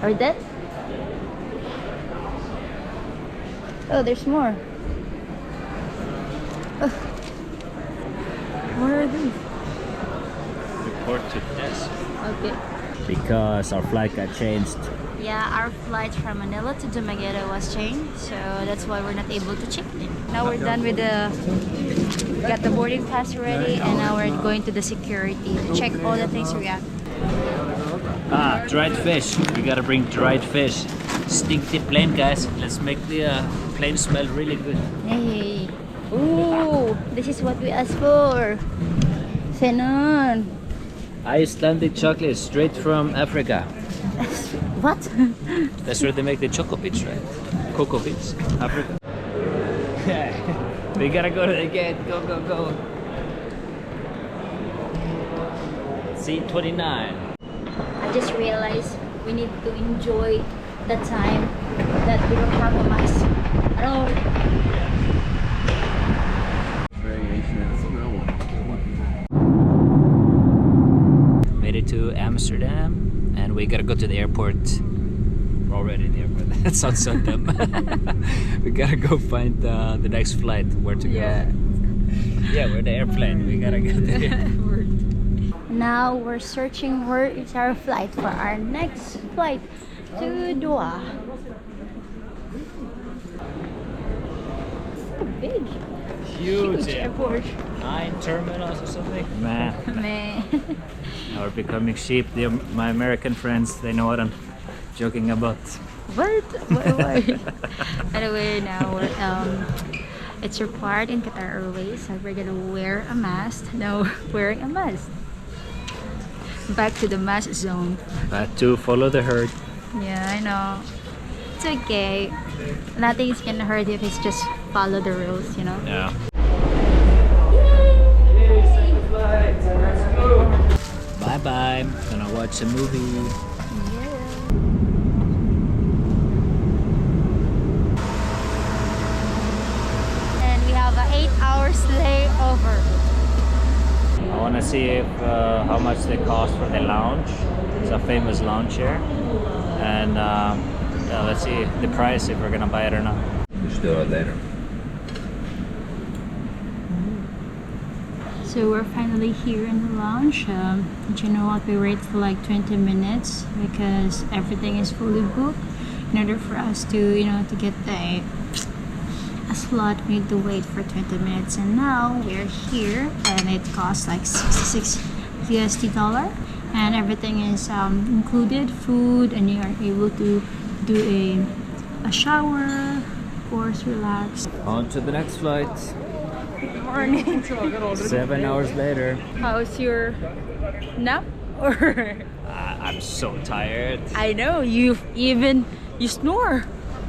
Are we done? Oh, there's more. Oh. What are these? Report to desk. Okay. Because our flight got changed. Yeah, our flight from Manila to Dumaguete was changed, so that's why we're not able to check in. Now we're done with we got the boarding pass ready, and now we're going to the security to check all the things we have. Ah, dried fish. We gotta bring dried fish. Stink the plane, guys. Let's make the plane smell really good. Hey! Ooh! This is what we asked for! Senon! Icelandic chocolate straight from Africa. What? That's where they make the choco bits, right? Cocoa bits, Africa. We gotta go to the gate. Go, go, go. Seat 29. I just realized we need to enjoy the time that we don't have a mask at all. Made it to Amsterdam, and we gotta go to the airport. We're already in the airport. That sounds so dumb. We gotta go find the next flight, where to go. Yeah, we're the airplane. We gotta get there. Now we're searching where is our flight for our next flight to Doha. So big. Huge airport. 9 terminals or something. Man. Man. Now we're becoming sheep. My American friends, they know what I'm joking about. What? Why? Anyway, now we're, it's required in Qatar Airways that we're gonna wear a mask. No, wearing a mask. Back to the mask zone. But to follow the herd. Yeah, I know. It's okay. Nothing is gonna hurt if it's just follow the rules, you know? Yeah. Bye bye. Gonna watch a movie. And we have an 8-hour layover. I want to see if how much they cost for the lounge. It's a famous lounge here, and yeah, let's see the price if we're gonna buy it or not. Just do it later. So we're finally here in the lounge. But you know what? We wait for like 20 minutes because everything is fully booked. In order for us to, you know, to get a slot, we need to wait for 20 minutes. And now we're here, and it costs like $66 USD, and everything is included, food, and you are able to do a shower, of course, relax. On to the next flight. Good morning. 7 hours later. How's your nap? Or I'm so tired. I know you snore.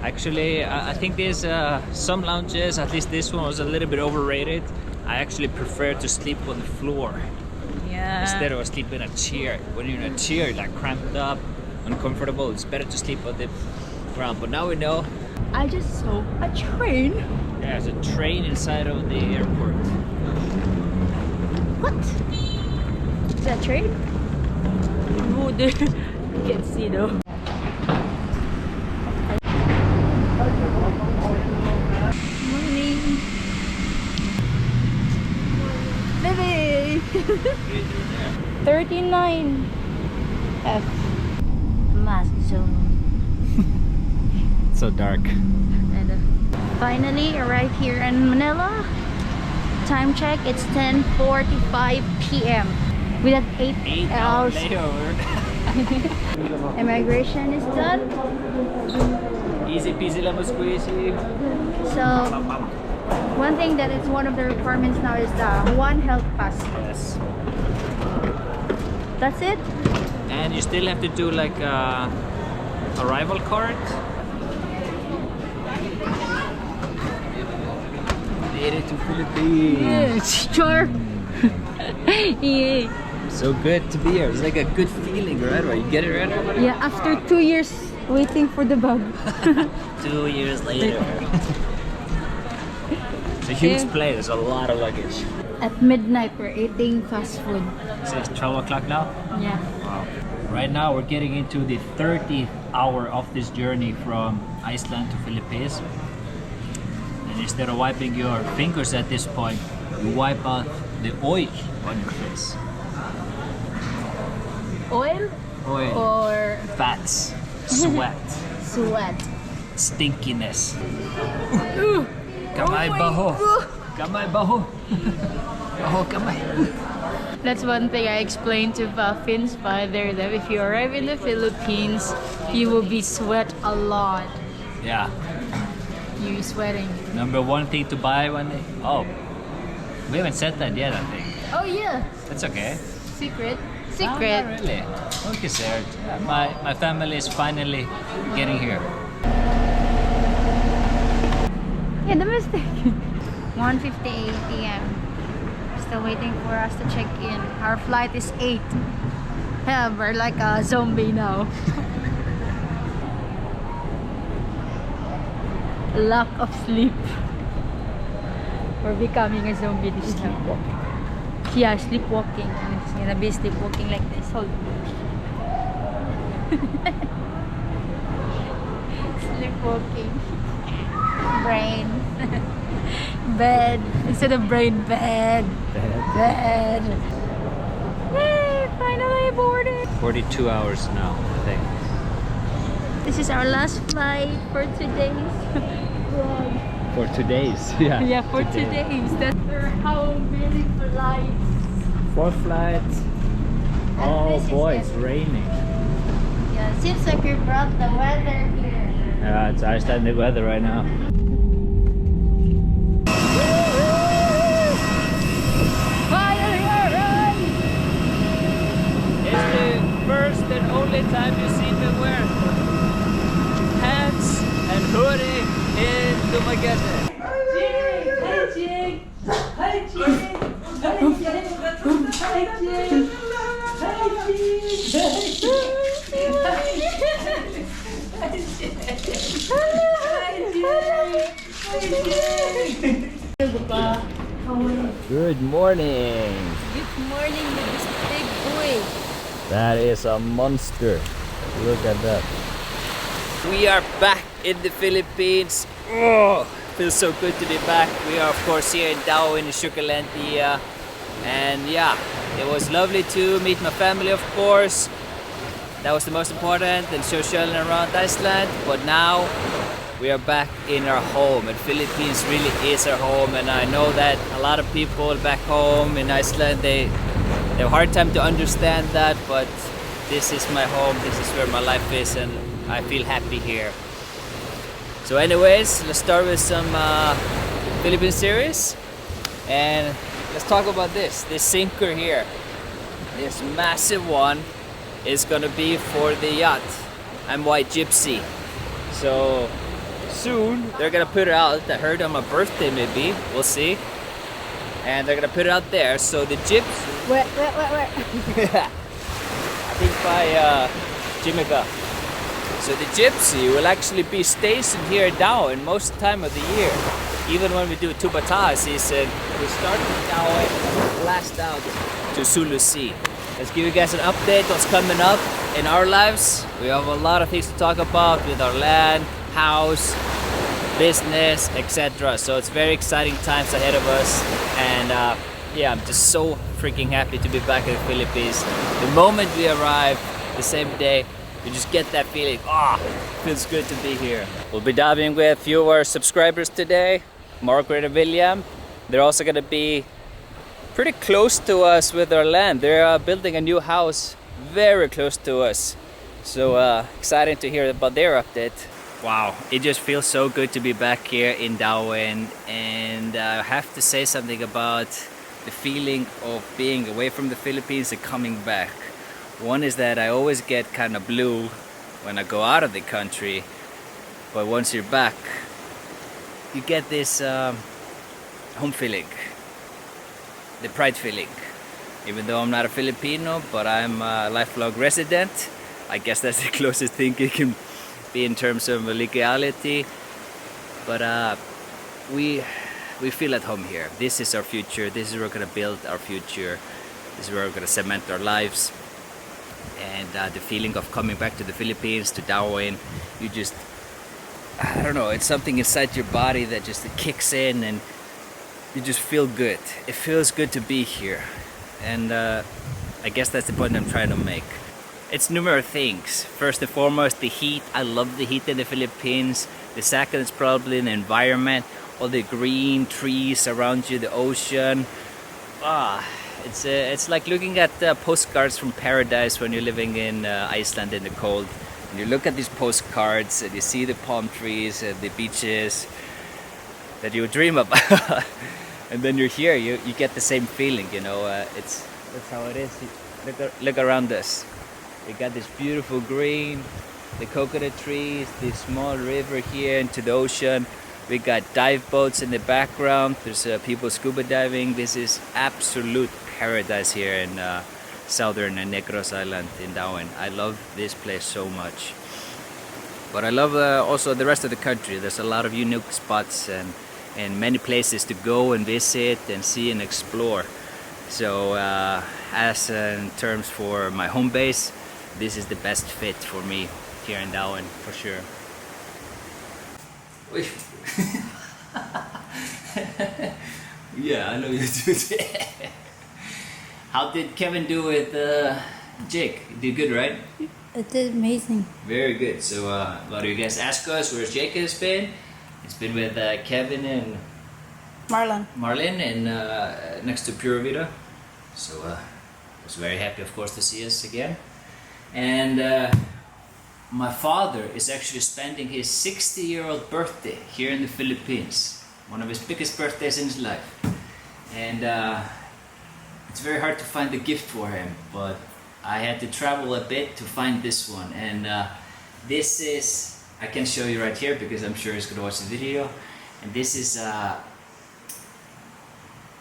Actually, I think there's some lounges, at least this one was a little bit overrated. I actually prefer to sleep on the floor instead of sleeping in a chair. When you're in a chair, you're like cramped up, uncomfortable. It's better to sleep on the ground. But now we know. I just saw a train. Yeah, there's a train inside of the airport. What? Is that a train? Oh, there. You can't see though. Morning. Baby. 39 F. Mask zone. So dark. And finally arrived here in Manila. Time check, it's 10:45 p.m. We had 8 hours. Immigration is done. Easy peasy lemon squeezy. So one thing that is one of the requirements now is the One Health Pass. Yes. That's it. And you still have to do like a arrival card. Made it to Philippines. Yes, sure. Yeah. So good to be here. It's like a good feeling, right? Right? You get it right? Yeah, after 2 years waiting for the bag. 2 years later. It's a huge plane. There's a lot of luggage. At midnight, we're eating fast food. So it's 12 o'clock now? Yeah. Wow. Right now we're getting into the 30th hour of this journey from Iceland to Philippines. And instead of wiping your fingers at this point, you wipe out the oil on your face. Oil? Oil. Or Fats. Sweat. sweat? Stinkiness. Kamay baho. Kamay baho. Baho kamay. That's one thing I explained to Finn's father, that if you arrive in the Philippines, you will be sweat a lot. Yeah. You'll be sweating. Number one thing to buy one day. Oh, we haven't said that yet, I think. Oh yeah. That's okay. Secret. Oh, Secret. not really. Don't get scared. My family is finally getting here. Yeah, the mistake. 1:58 p.m. Still waiting for us to check in. Our flight is 8. Yeah, we're like a zombie now. Lack of sleep. We're becoming a zombie this time. Yeah, sleepwalking. It's gonna be sleepwalking like this. Hold on. Sleepwalking. Brain. Bed. Instead of brain, bed. Bed. Yay! Finally boarded. 42 hours now, I think. This is our last flight for today's vlog. For today's, yeah. Yeah, for today's. That's for how many flights? 4 flights. Oh this is boy, it. it's raining. Yeah, it seems like we brought the weather here. Yeah, it's Icelandic weather right now. Finally arrived! It's the first and only time you see me wear pants and hoodie in together. Good morning. Good morning with this big boy. That is a monster. Look at that. We are back in the Philippines. Oh, feels so good to be back. We are of course here in Dao in Sugalandia. And yeah, it was lovely to meet my family, of course. That was the most important, and social around Iceland. But now we are back in our home, and Philippines really is our home. And I know that a lot of people back home in Iceland, they have a hard time to understand that, but this is my home, this is where my life is, and I feel happy here. So anyways, let's start with some Philippine series, and let's talk about this sinker here. This massive one is gonna be for the yacht I'm White Gypsy. So soon they're gonna put it out. I heard on my birthday maybe, we'll see. And they're gonna put it out there. So the gypsy, Where? I think by Jimika. So the gypsy will actually be stationed here now in most time of the year. Even when we do Tubata season, we start in Dao and blast out to Sulu Sea. Let's give you guys an update what's coming up in our lives. We have a lot of things to talk about with our land, house, business, etc. So it's very exciting times ahead of us, and yeah, I'm just so freaking happy to be back in the Philippines. The moment we arrive, the same day, you just get that feeling, feels good to be here. We'll be diving with a few of our subscribers today, Margaret and William. They're also gonna be pretty close to us with our land. They're building a new house very close to us. So exciting to hear about their update. Wow, it just feels so good to be back here in Darwin, and I have to say something about the feeling of being away from the Philippines and coming back. One is that I always get kind of blue when I go out of the country, but once you're back, you get this home feeling, the pride feeling. Even though I'm not a Filipino, but I'm a lifelong resident, I guess that's the closest thing it can be in terms of legality. But we feel at home here. This is our future. This is where we're gonna build our future. This is where we're gonna cement our lives. and the feeling of coming back to the Philippines, to Darwin. You just, I don't know, it's something inside your body that just kicks in and you just feel good. It feels good to be here. And I guess that's the point I'm trying to make. It's numerous things. First and foremost, the heat. I love the heat in the Philippines. The second is probably the environment. All the green trees around you, the ocean. It's like looking at postcards from paradise when you're living in Iceland in the cold. And you look at these postcards and you see the palm trees and the beaches that you would dream about. And then you're here, you get the same feeling, you know. That's how it is. Look around us. We got this beautiful green, the coconut trees, this small river here into the ocean. We got dive boats in the background. There's people scuba diving. This is absolute paradise here in southern Negros Island in Darwin. I love this place so much. But I love also the rest of the country. There's a lot of unique spots and many places to go and visit and see and explore. So as in terms for my home base, this is the best fit for me here in Darwin for sure. Yeah, I know you do it. How did Kevin do with Jake? He did good, right? It did amazing. Very good. So a lot of you guys ask us where Jake has been. It's been with Kevin and Marlon and next to Pura Vida. So I was very happy, of course, to see us again. And my father is actually spending his 60-year-old birthday here in the Philippines. One of his biggest birthdays in his life. And it's very hard to find a gift for him, but I had to travel a bit to find this one. And this is, I can show you right here because I'm sure he's going to watch the video. And this is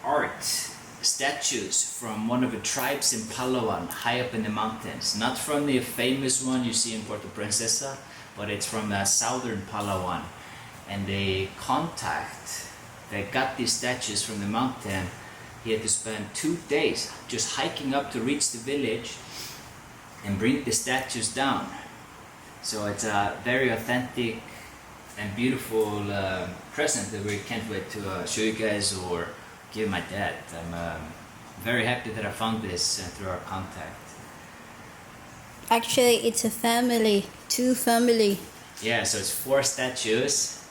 art. Statues from one of the tribes in Palawan, high up in the mountains. Not from the famous one you see in Puerto Princesa, but it's from southern Palawan. And they got these statues from the mountain. He had to spend 2 days just hiking up to reach the village and bring the statues down. So it's a very authentic and beautiful present that we can't wait to show you guys or give my dad. I'm very happy that I found this through our contact. Actually, it's a family. 2 family. Yeah, so it's 4 statues,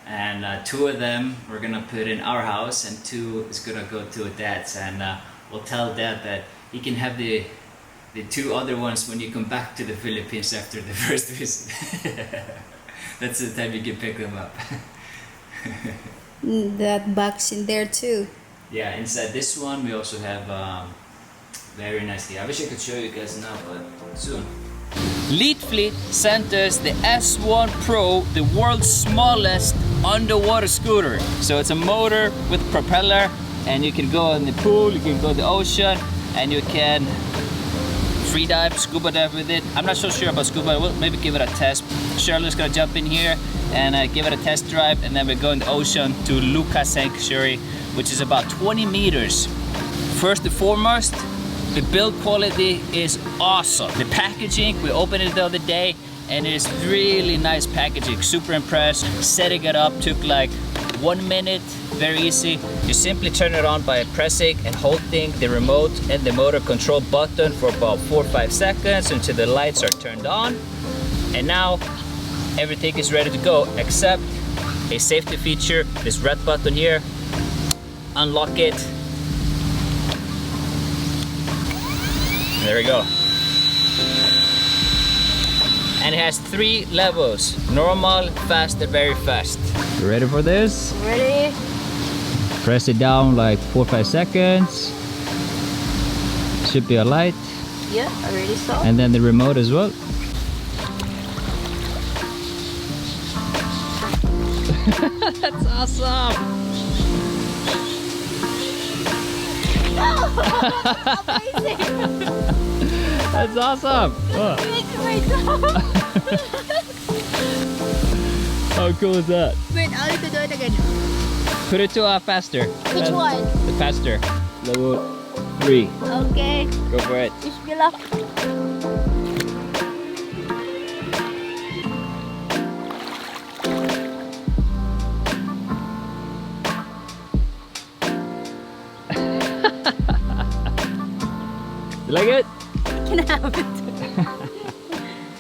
and 2 of them we're gonna put in our house, and 2 is gonna go to Dad's. And we'll tell Dad that he can have the 2 other ones when you come back to the Philippines after the first visit. That's the time you can pick them up. That box in there too. Yeah, inside this one we also have very nicely. I wish I could show you guys now, but soon. LEFEET sent us the S1 Pro, the world's smallest underwater scooter. So it's a motor with propeller, and you can go in the pool, you can go to the ocean, and you can free dive, scuba dive with it. I'm not so sure about scuba. We'll maybe give it a test. Charlotte's gonna jump in here and give it a test drive, and then we go in the ocean to Luca Sanctuary, which is about 20 meters. First and foremost, the build quality is awesome. The packaging, we opened it the other day, and it is really nice packaging. Super impressed. Setting it up took like 1 minute, very easy. You simply turn it on by pressing and holding the remote and the motor control button for about 4 or 5 seconds until the lights are turned on. And now everything is ready to go except a safety feature, this red button here. Unlock it. There we go. And it has 3 levels: normal, fast, and very fast. You ready for this? Ready? Press it down like 4 or 5 seconds. Should be a light. Yeah, already saw. And then the remote as well. That's awesome! Amazing! That's awesome! Oh. How cool is that? Wait, I'll need to do it again. Put it to faster. Which one? The faster. Level 3. Okay. Go for it. Wish me luck. like it? You can have it.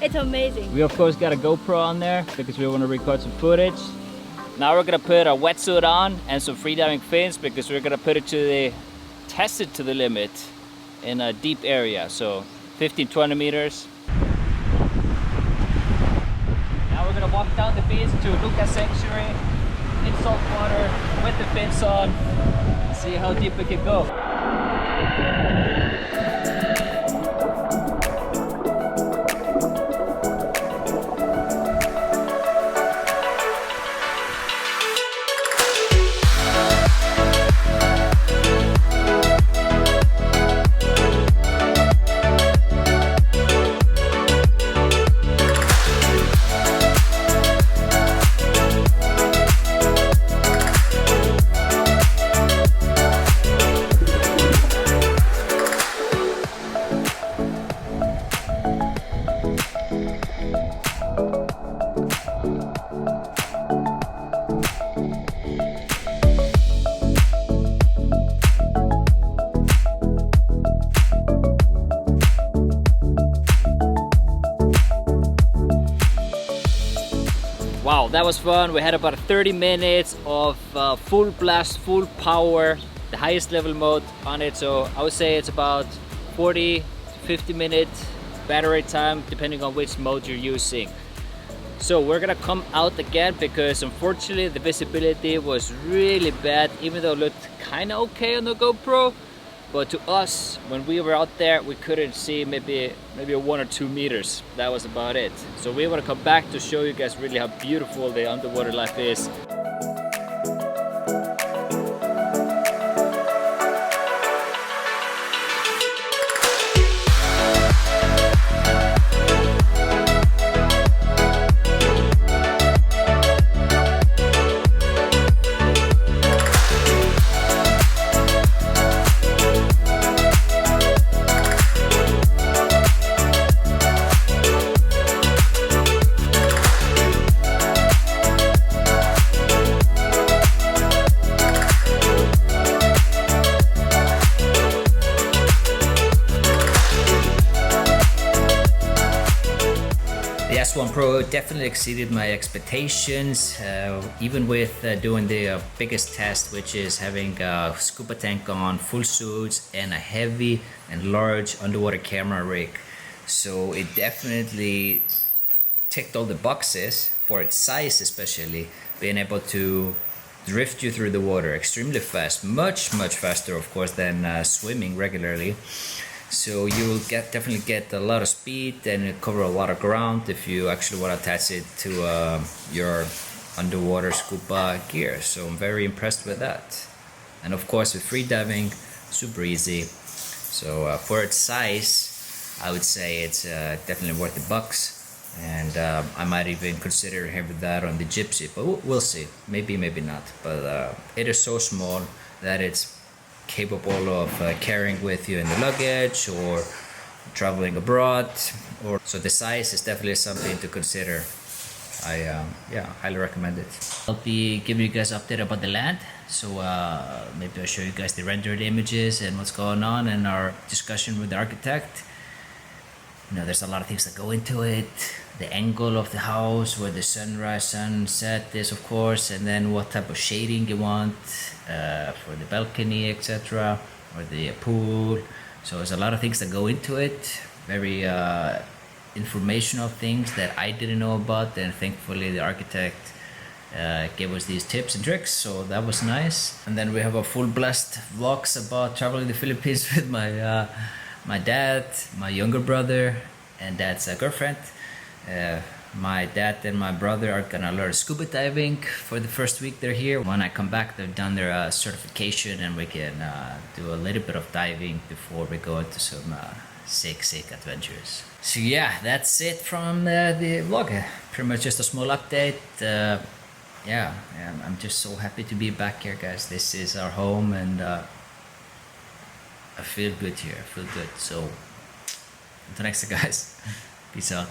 It's amazing. We of course got a GoPro on there because we want to record some footage. Now we're gonna put a wetsuit on and some freediving fins because we're gonna test it to the limit in a deep area, so 15-20 meters. Now we're gonna walk down the beach to Luca Sanctuary in salt water with the fins on. See how deep we can go. Wow, that was fun. We had about 30 minutes of full blast, full power, the highest level mode on it. So I would say it's about 40 to 50 minute battery time, depending on which mode you're using. So we're gonna come out again because unfortunately the visibility was really bad, even though it looked kind of okay on the GoPro. But to us, when we were out there, we couldn't see maybe 1 or 2 meters. That was about it. So we want to come back to show you guys really how beautiful the underwater life is. The S1 Pro definitely exceeded my expectations, even with doing the biggest test, which is having a scuba tank on, full suits, and a heavy and large underwater camera rig. So it definitely ticked all the boxes for its size, especially being able to drift you through the water extremely fast, much faster of course than swimming regularly. So you will definitely get a lot of speed and cover a lot of ground if you actually want to attach it to your underwater scuba gear. So I'm very impressed with that. And of course with freediving, super easy. So for its size, I would say it's definitely worth the bucks. And I might even consider having that on the Gypsy, but we'll see. Maybe not. But it is so small that it's capable of carrying with you in the luggage or traveling abroad, so the size is definitely something to consider. I highly recommend it. I'll be giving you guys an update about the land, so maybe I'll show you guys the rendered images and what's going on and our discussion with the architect. You know, there's a lot of things that go into it. The angle of the house, where the sunrise, sunset is, of course, and then what type of shading you want for the balcony, etc., or the pool. So there's a lot of things that go into it. Very informational things that I didn't know about, and thankfully the architect gave us these tips and tricks, so that was nice. And then we have a full blast vlogs about traveling the Philippines with my dad, my younger brother, and dad's girlfriend. My dad and my brother are gonna learn scuba diving for the first week they're here. When I come back, they've done their certification, and we can do a little bit of diving before we go into some sick adventures. So yeah, that's it from the vlog. Pretty much just a small update. Yeah, I'm just so happy to be back here, guys. This is our home, and I feel good here. I feel good. So until next time, guys. Peace out.